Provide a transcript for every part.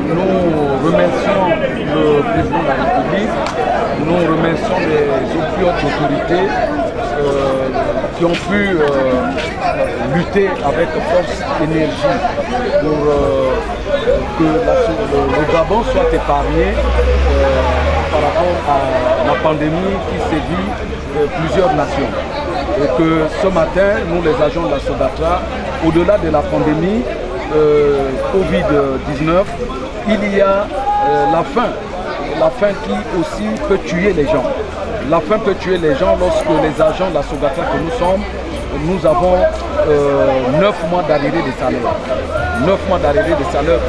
nous remercions le président de la République, nous remercions les plus hautes autorités qui ont pu lutter avec force et énergie pour que le Gabon soit épargné par rapport à la pandémie qui sévit plusieurs nations. Et que ce matin, nous les agents de la SOGATRA, au-delà de la pandémie Covid-19, il y a la faim qui aussi peut tuer les gens. La faim peut tuer les gens lorsque les agents de la SOGATRA que nous sommes, nous avons 9 mois d'arrivée des salaires. 9 mois d'arrivée des salaires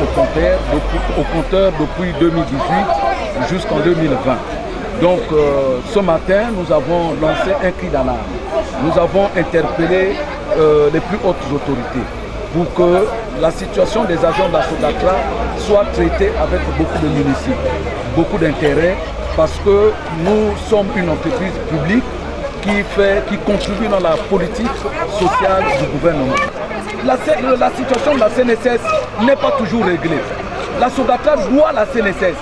au compteur depuis 2018 jusqu'en 2020. Donc ce matin, nous avons lancé un cri d'alarme. Nous avons interpellé les plus hautes autorités pour que la situation des agents de la SOGATRA soit traitée avec beaucoup de municipes, beaucoup d'intérêt, parce que nous sommes une entreprise publique qui contribue dans la politique sociale du gouvernement. La situation de la CNSS n'est pas toujours réglée. La SOGATRA doit la CNSS.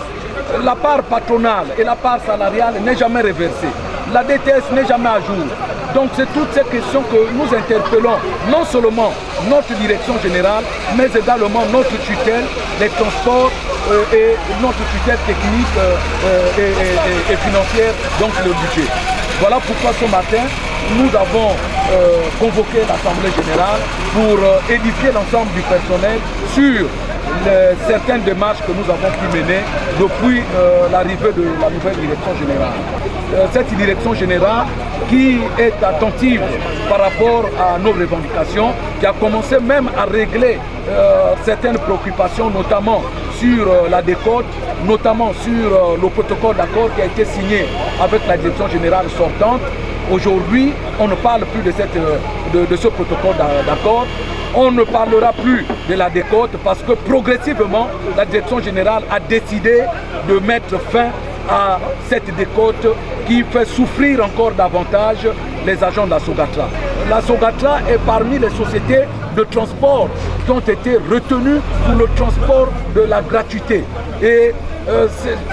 La part patronale et la part salariale n'est jamais réversée. La DTS n'est jamais à jour. Donc c'est toutes ces questions que nous interpellons, non seulement notre direction générale, mais également notre tutelle des transports et notre tutelle technique et financière, donc le budget. Voilà pourquoi ce matin, nous avons convoqué l'Assemblée générale pour édifier l'ensemble du personnel sur certaines démarches que nous avons pu mener depuis l'arrivée de la nouvelle direction générale. Cette direction générale qui est attentive par rapport à nos revendications, qui a commencé même à régler certaines préoccupations, notamment sur la décote, notamment sur le protocole d'accord qui a été signé avec la direction générale sortante. Aujourd'hui, on ne parle plus de ce protocole d'accord. On ne parlera plus de la décote parce que progressivement, la direction générale a décidé de mettre fin à cette décote qui fait souffrir encore davantage les agents de la SOGATRA. La SOGATRA est parmi les sociétés de transport qui ont été retenues pour le transport de la gratuité. Et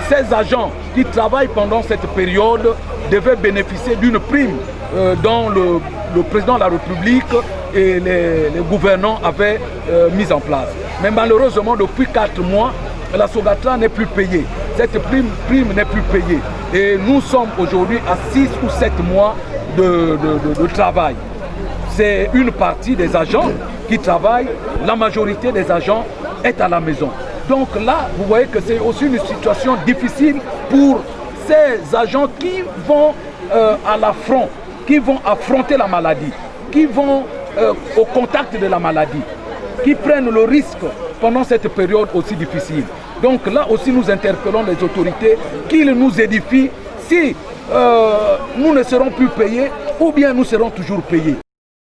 ces agents qui travaillent pendant cette période devaient bénéficier d'une prime dont le président de la République et les gouvernants avaient mis en place. Mais malheureusement, depuis 4 mois, la SOGATRA n'est plus payée. Cette prime n'est plus payée. Et nous sommes aujourd'hui à 6 ou 7 mois de travail. C'est une partie des agents qui travaillent. La majorité des agents est à la maison. Donc là, vous voyez que c'est aussi une situation difficile pour ces agents qui vont à l'affront, qui vont affronter la maladie, qui vont au contact de la maladie, qui prennent le risque pendant cette période aussi difficile. Donc là aussi nous interpellons les autorités qu'ils nous édifient si nous ne serons plus payés ou bien nous serons toujours payés.